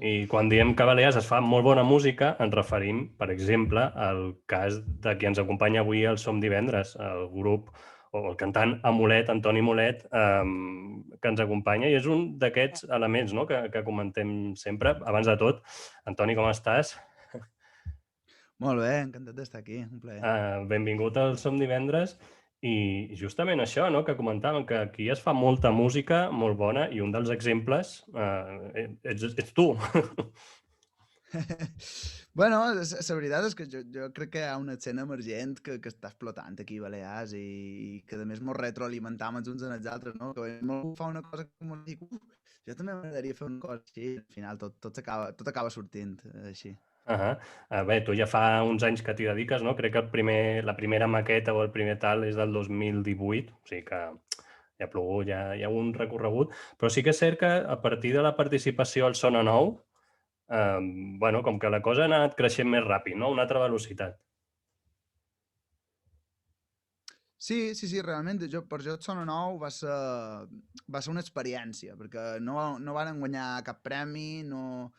I quan diem que a Balears es fa molt bona música, ens referim, per exemple, al cas de qui ens acompanya avui al Som Divendres, el grup o el cantant Amulet, Antoni Mulet, que ens acompanya, i és un d'aquests elements, no?, que comentem sempre. Abans de tot, Antoni, com estàs? Molt bé, encantat d'estar aquí, un plaer. Benvingut al Som Divendres. I justament això, no?, que comentàvem, que aquí es fa molta música molt bona i un dels exemples ets tu. Bueno, la veritat és que jo crec que hi ha una escena emergent que està explotant aquí a Balears i que a més mos retroalimentam els uns en els altres, no? Que algú fa una cosa que mos dic, jo també m'agradaria fer una cosa així, al final tot acaba sortint així. Ahà. Bé, tu ja fa uns anys que t'hi dediques, no? Crec que la primera maqueta o el primer tal és del 2018, o sigui que ja ha plogut, ja hi ha un recorregut, però sí que és cert que a partir de la participació al Sona Nou, bueno, com que la cosa ha anat creixent més ràpid, no? Una altra velocitat. Sí, realment, per jo et Sona Nou va ser una experiència, perquè no varen guanyar cap premi, no,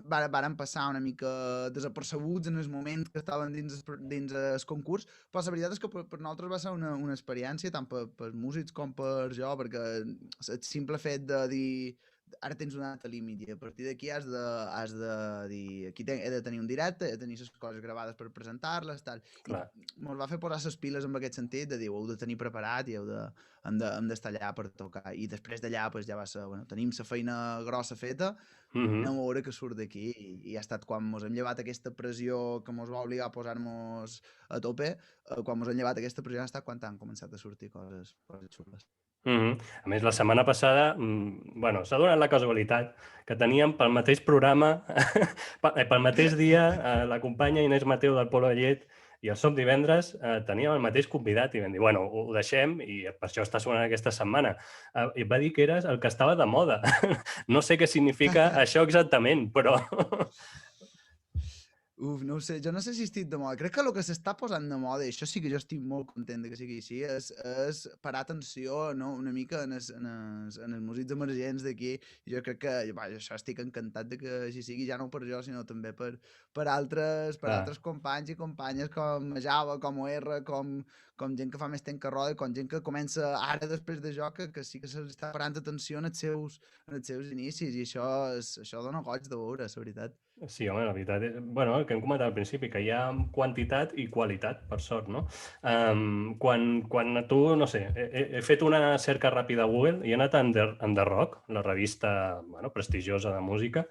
varen passar una mica desapercebuts en el moment que estaven dins el concurs, però la veritat és que per nosaltres va ser una experiència tant per músics com per jo, perquè el simple fet de dir ara tens una data límit i a partir d'aquí has de dir aquí he de tenir un directe, he de tenir les coses gravades per presentar-les, tal. I Clar. ens va fer posar les piles en aquest sentit, de dir ho heu de tenir preparat i hem d'estar allà per tocar. I després d'allà pues, ja va ser, bueno, tenim la feina grossa feta, Mhm. anem a veure què surt d'aquí i ha estat quan mos hem llevat aquesta pressió que mos va obligar a posar-nos a tope, quan mos hem llevat aquesta pressió ha estat quan han començat a sortir coses xules. Mhm. A més, la setmana passada, bueno, s'ha donat la casualitat que teníem pel mateix programa, pel mateix dia, la companya Inés Mateu del Polo de Llet i el Som Divendres, teníem el mateix convidat i vam dir, bueno, ho deixem i per això està sonant aquesta setmana. I va dir que eres el que estava de moda. No sé què significa això exactament, però No ho sé, jo no sé si estic de moda. Crec que el que s'està posant de moda, i això sí que jo estic molt content de que sigui així, és parar atenció, no?, una mica en els músics emergents d'aquí. I jo crec que, vaja, això estic encantat de que així sigui, ja no per jo, sinó també per altres clar. companys i companyes com Java, com OR, com gent que fa més temps que roda, com gent que comença ara després de jo, que sí que se'ls està parant atenció en els seus inicis, i això dona goig de veure, la veritat. Sí, home, la veritat és... Bueno, el que hem comentat al principi, que hi ha quantitat i qualitat, per sort, no? Quan tu, no sé, he fet una cerca ràpida a Google i he anat a Under Rock, la revista, bueno, prestigiosa de música,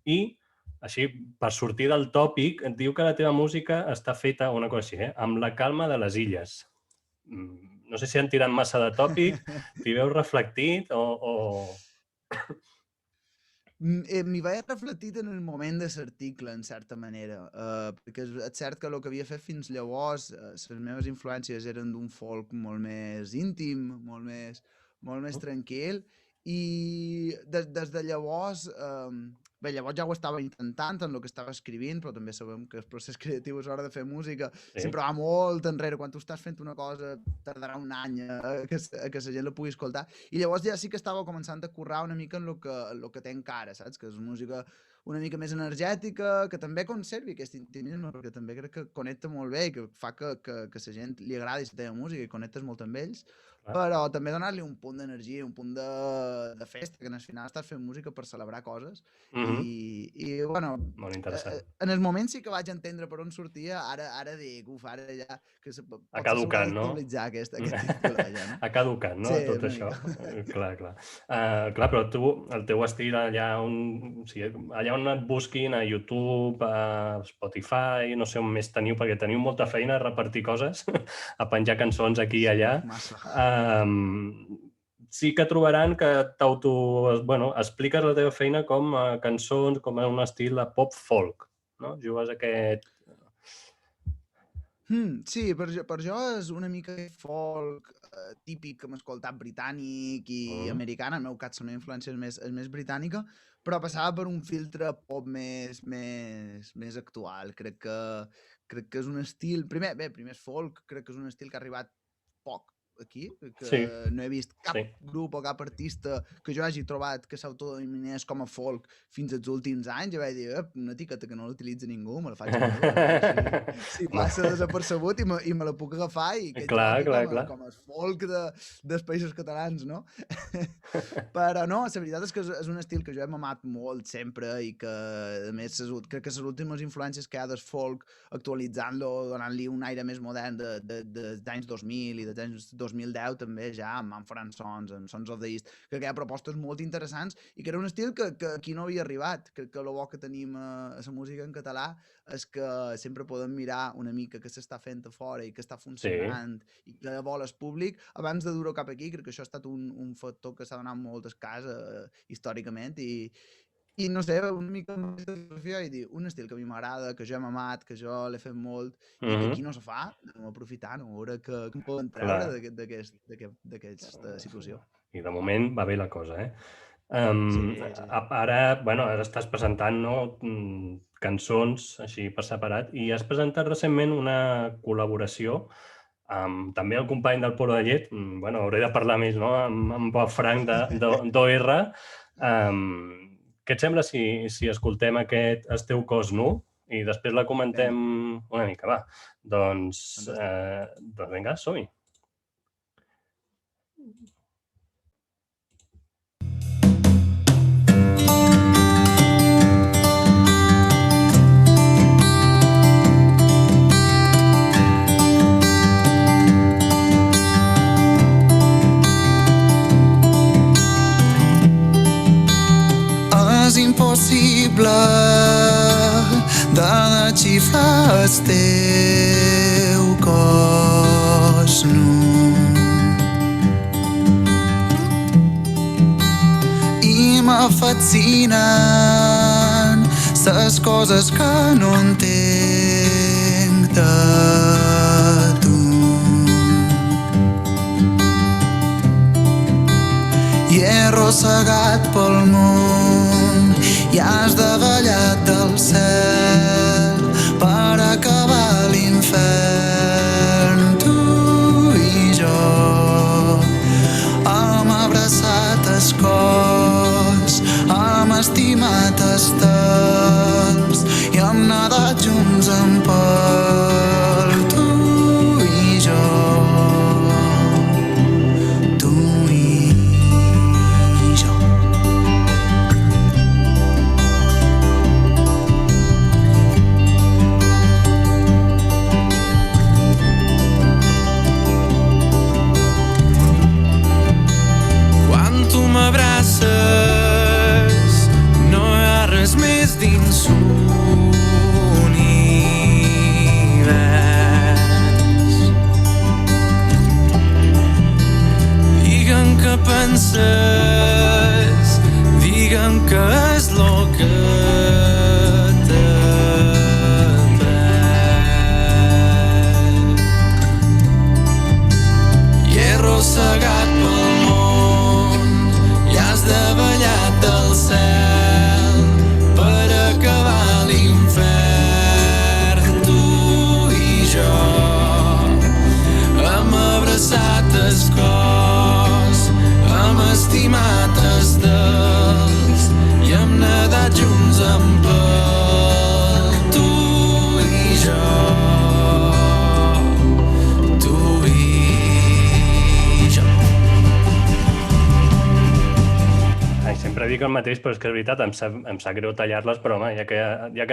i així, per sortir del tòpic, et diu que la teva música està feta, una cosa així, amb la calma de les illes. No sé si han tirat massa de tòpic, t'hi veus reflectit o... M'hi vaig reflectit en el moment de l'article, en certa manera, perquè és cert que el que havia fet fins llavors, les meves influències eren d'un folk molt més íntim, molt més tranquil, i des de llavors, bé, llavors ja ho estava intentant en el que estava escrivint, però també sabem que el procés creatiu a l'hora de fer música Sí? sempre va molt enrere. Quan tu estàs fent una cosa tardarà un any a que la gent la pugui escoltar, i llavors ja sí que estava començant a currar una mica en lo que tenc ara, saps? Que és música una mica més energètica, que també conservi aquest intimisme, perquè també crec que connecta molt bé i que fa que la gent li agradi la teva música i connectes molt amb ells, Clar. però també donar-li un punt d'energia, un punt de festa, que al final estàs fent música per celebrar coses. Mhm. I bueno, Molt interessant. en el moment sí que vaig entendre per on sortia, ara dic, ara ja, que Ha potser s'haurà caducat, no? d'actualitzar aquest titular ja, no? Ha caducat, no, Sí, tot una això? mica. Clar, clar. Clar, però tu, el teu estil allà on, o sigui, allà on et busquin, a YouTube, a Spotify, no sé on més teniu, perquè teniu molta feina a repartir coses, a penjar cançons aquí i Sí, allà. massa. Sí que trobaran que bueno, expliques la teva feina com a cançons, com a un estil de pop folk, no? Jugues a aquest... Sí, per jo és una mica folk típic que hem escoltat britànic i Mm. americana, en el meu cas la meva influència és més britànica, però passava per un filtre pop més actual. Crec que és un estil... Primer és folk, crec que és un estil que ha arribat poc. aquí, que Sí, no he vist cap sí. grup o cap artista que jo hagi trobat que s'autodeterminés com a folk fins als últims anys. Jo vaig dir, una etiqueta que no l'utilitza ningú, me la faig meva, a veure si passa desapercebut i me la puc agafar i que Clar, jogui clar, clar. com a folk dels països catalans, no? Però no, la veritat és que és un estil que jo he mamat molt sempre i que, a més, crec que les últimes influències que hi ha del folk, actualitzant-lo, donant-li un aire més modern dels anys 2000 i dels anys 2010 també ja amb Manfred Sons, amb Sons of the East, que hi ha propostes molt interessants i que era un estil que aquí no havia arribat. Crec que el bo que tenim a la música en català és que sempre podem mirar una mica què s'està fent a fora i què està Sí. funcionant i què vol el públic abans de dur-ho cap aquí. Crec que això ha estat un factor que s'ha donat molt escàs històricament i no sé, una mica més de filosofia i dir, un estil que a mi m'agrada, que jo he mamat, que jo l'he fet molt i que aquí no se fa, anem aprofitant, a veure què en poden treure Clar. d'aquesta situació. I de moment va bé la cosa, eh? Sí, sí. Ara, bueno, ara estàs presentant, no, cançons així per separat i has presentat recentment una col·laboració amb també el company del Polo de Llet, bueno, hauré de parlar més, no?, amb Pau Frank d'OR. Què et sembla si escoltem aquest El teu cos nu i després la comentem una mica, va? Doncs vinga, som-hi. És impossible de desxifrar el teu cos nu i m'afascinen les coses que no entenc de tu. I he arrossegat pel món i has davallat del cel per acabar l'infern. Tu i jo hem abraçat el cos, hem estimat estels i hem nadat junts en pel. Tu i jo, tu i jo. Quan tu m'abraces no hi ha res més dins l'univers. Digue'm què penses, digue'm què és lo que t'he pres. I he arrossegat pel món i has davallat del cel per acabar l'infern. Tu i jo hem abraçat el cos, hem estimat estels i hem nadat junts en pel. Tu i jo, tu i jo. Ai, sempre dic el mateix, però és que és veritat, em sap greu tallar-les, però home, ja que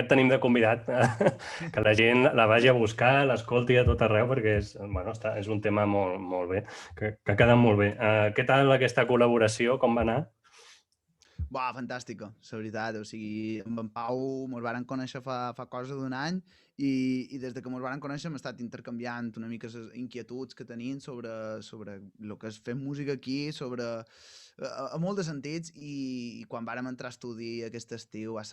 et tenim de convidat, que la gent la vagi a buscar, l'escolti a tot arreu, perquè és un tema molt bé, que ha quedat molt bé. Què tal aquesta col·laboració? Com va anar? Buah, fantàstica, la veritat. O sigui, amb en Pau mos varen conèixer fa cosa d'un any i des de que mos varen conèixer hem estat intercanviant una mica les inquietuds que tenim sobre el que és fer música aquí, sobre a molt de sentits i quan vàrem entrar a estudi aquest estiu va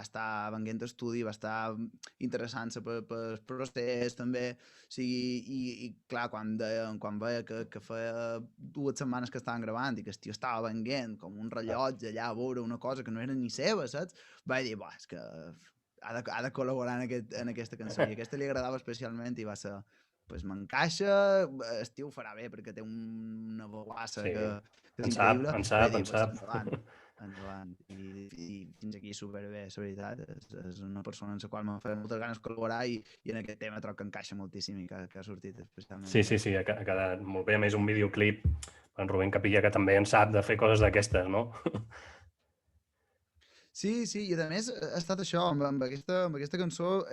estar venint estudi, va estar interessant-se pel procés també. O sigui, i clar, quan veia que feia 2 setmanes que estaven gravant i que el tio estava venint com un rellotge allà a veure una cosa que no era ni seva, saps? Vaig dir, és que ha de col·laborar en aquesta cançó i aquesta li agradava especialment i va ser pues m'encaixa, estiu farà bé perquè té una boassa Sí, que és en sap, increïble, en i vaig sap, dir, en pues, sap. endavant. I fins aquí superbé, la veritat. És una persona amb la qual m'ha fet moltes ganes de col·laborar i en aquest tema trobo que encaixa moltíssim i que ha sortit especialment Sí, bé. sí, sí, ha quedat molt bé. A més, un videoclip, en Rubén Capilla, que també en sap de fer coses d'aquestes, no? Sí, sí, i a més ha estat això, amb aquesta cançó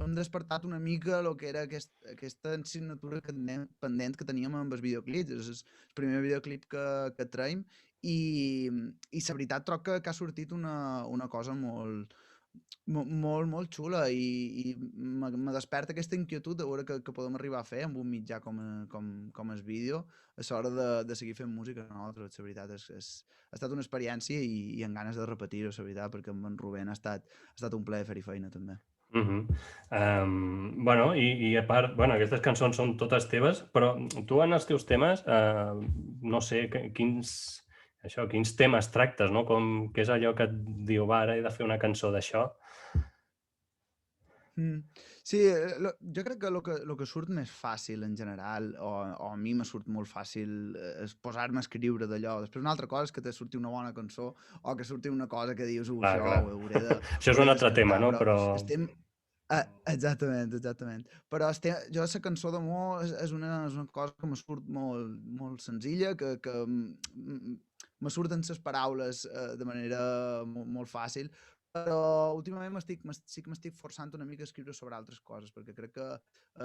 hem despertat una mica el que era aquesta assignatura que teníem pendent que teníem amb els videoclips. És el primer videoclip que traiem i la veritat troc que ha sortit una cosa molt xula i me desperta aquesta inquietud de veure que podem arribar a fer amb un mitjà com el vídeo a l'hora de seguir fent música nosaltres. La veritat ha estat una experiència i amb ganes de repetir-ho, la veritat, perquè amb en Rubén ha estat un plaer fer-hi feina també. Bueno, i a part, bueno, aquestes cançons són totes teves, però tu en els teus temes, no sé, quins temes tractes, no? Què és allò que et diu, va, ara he de fer una cançó d'això? Sí, jo crec que el que surt més fàcil en general, o a mi me surt molt fàcil, és posar-me a escriure d'allò. Després una altra cosa és que te surti una bona cançó o que surti una cosa que dius, Clar, això clar. ho Això és un hauré altre tema, d'escantar, no? però Però... estem... Exactament. Però jo la cançó d'amor és una cosa que me surt molt senzilla, que me surten les paraules de manera molt fàcil, però últimament sí que m'estic forçant una mica a escriure sobre altres coses, perquè crec que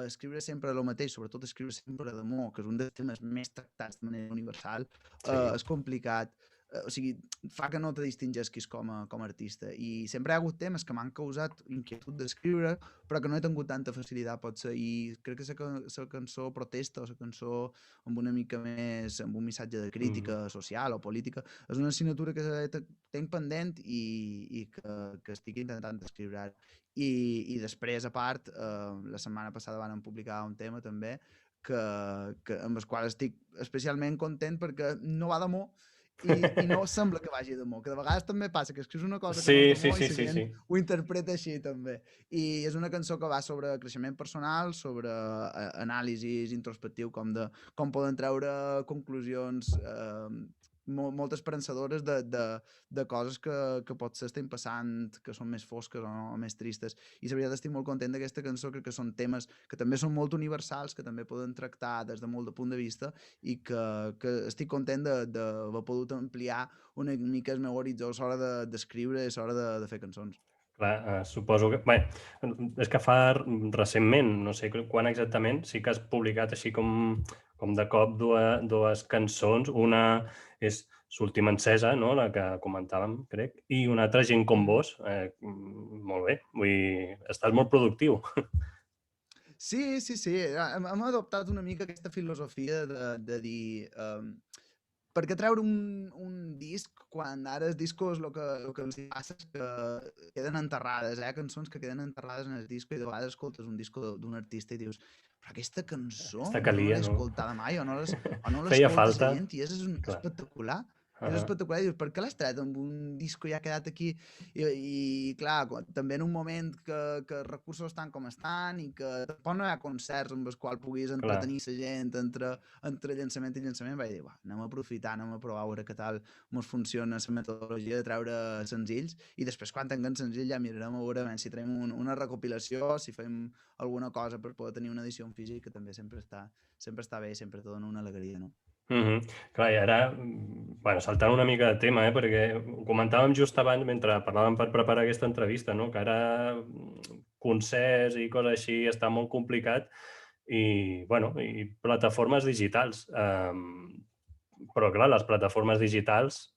escriure sempre el mateix, sobretot escriure sempre d'amor, que és un dels temes més tractats de manera universal, Sí. és complicat. O sigui, fa que no te distingeixis com a artista. I sempre hi ha hagut temes que m'han causat inquietud d'escriure, però que no he tingut tanta facilitat, potser. I crec que la cançó protesta o la cançó amb una mica més, amb un missatge de crítica social o política, és una assignatura que tenc pendent i que estic intentant escriure ara. I després, a part, la setmana passada van publicar un tema també amb el qual estic especialment content perquè no va d'amor i no sembla que vagi d'amor, que de vegades també passa que escrius una cosa que no és Sí, sí, d'amor i sí, la sí, gent sí. ho interpreta així també. I és una cançó que va sobre creixement personal, sobre anàlisis introspectiu, com poden treure conclusions molt esperançadores de coses que potser estem passant, que són més fosques o més tristes. I la veritat estic molt content d'aquesta cançó, crec que són temes que també són molt universals, que també poden tractar des de molt de punt de vista i que estic content d'haver pogut ampliar una mica el meu horitzó a l'hora d'escriure i a l'hora de fer cançons. Clar, suposo que... Bé, és que fa recentment, no sé quan exactament, sí que has publicat així com de cop dues cançons. Una és L'última encesa, no? La que comentàvem, crec, i una altra, Gent com vos. Molt bé, vull dir, estàs molt productiu. Sí. Hem adoptat una mica aquesta filosofia de dir... per què treure un disc quan ara els discos el que els passa és que queden enterrades, cançons que queden enterrades en el disc i de vegades escoltes un disc d'un artista i dius però aquesta cançó Està no calia, l'he no? escoltada mai o no Feia l'escolta la falta. gent i és Clar. espectacular. És Uh-huh. espectacular. I dius, per què l'has tret amb un disco ja quedat aquí? I clar, també en un moment que els recursos estan com estan i que tampoc no hi ha concerts amb els quals puguis Clar. entretenir la gent entre llançament i llançament, vaig dir, anem a aprofitar, anem a provar a veure què tal ens funciona la metodologia de treure senzills i després quan tinguem senzill ja mirarem a veure si traiem una recopilació, si fem alguna cosa per poder tenir una edició en físic, que també sempre està bé i sempre te dona una alegria, no? Clar, i ara, bueno, saltant una mica de tema, perquè ho comentàvem just abans mentre parlàvem per preparar aquesta entrevista, no? Que ara concerts i coses així està molt complicat i, bueno, i plataformes digitals. Però, clar, les plataformes digitals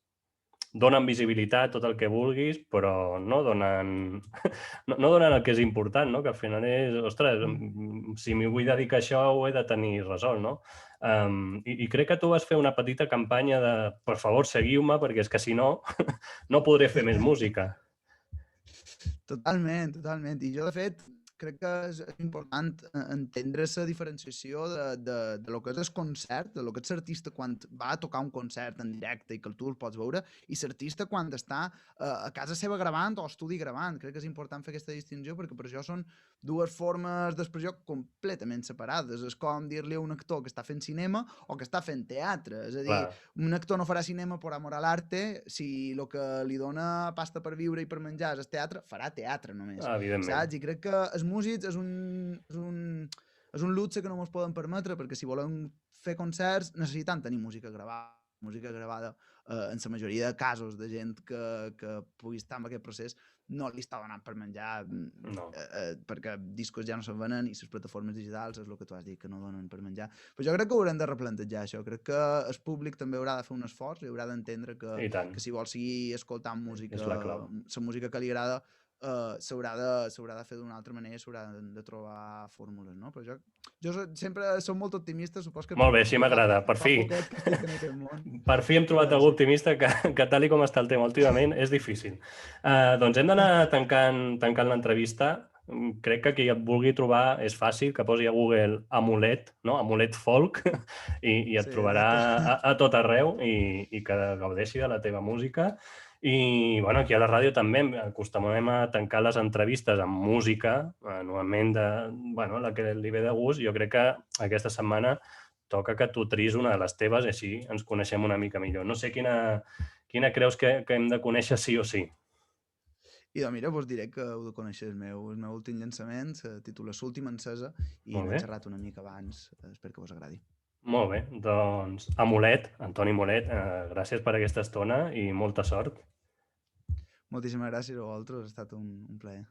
donen visibilitat, tot el que vulguis, però no donen, no donen el que és important, no? Que al final és, ostres, si m'hi vull dedicar a això ho he de tenir resolt, no? I crec que tu vas fer una petita campanya de per favor seguiu-me perquè és que si no no podré fer més música. Totalment. I jo, de fet, crec que és important entendre la diferenciació de lo que és el concert, de lo que és l'artista quan va a tocar un concert en directe i que tu el pots veure, i l'artista quan està a casa seva gravant o a estudi gravant. Crec que és important fer aquesta distinció perquè per això són dues formes d'expressió completament separades. És com dir-li a un actor que està fent cinema o que està fent teatre. És a dir, Clar. un actor no farà cinema per amor a l'arte, si el que li dona pasta per viure i per menjar és el teatre, farà teatre només, Evidentment. saps? I crec que els músics és un luxe que no ens podem permetre, perquè si volem fer concerts necessitem tenir música gravada en la majoria de casos de gent que pugui estar en aquest procés no li està donant per menjar No. perquè discos ja no se'n venen i les plataformes digitals és el que tu has dit, que no donen per menjar. Però jo crec que ho haurem de replantejar, això. Crec que el públic també haurà de fer un esforç i haurà d'entendre I tant. que si vol seguir escoltant música, És la clau. la música que li agrada, s'haurà de fer d'una altra manera, s'haurà de trobar fórmules, no? Però jo sempre soc molt optimista, supos que... Molt bé, així m'agrada, per fi. Per fi hem trobat algú optimista que tal com està el tema últimament és difícil. Doncs hem d'anar tancant l'entrevista. Crec que qui et vulgui trobar és fàcil, que posi a Google Amulet, no? Amulet Folk, i et trobarà a tot arreu i que gaudeixi de la teva música. I bueno, aquí a la ràdio també acostumem a tancar les entrevistes amb música, normalment la que li ve de gust. Jo crec que aquesta setmana toca que tu tris una de les teves i així ens coneixem una mica millor. No sé quina creus que hem de conèixer sí o sí. I doncs mira, vos diré que heu de conèixer el meu últim llançament, se titula L'última encesa, i n'he xerrat una mica abans, espero que vos agradi. Molt bé, doncs Amulet, Antoni Mulet, gràcies per aquesta estona i molta sort. Moltíssimes gràcies a vosaltres, ha estat un plaer.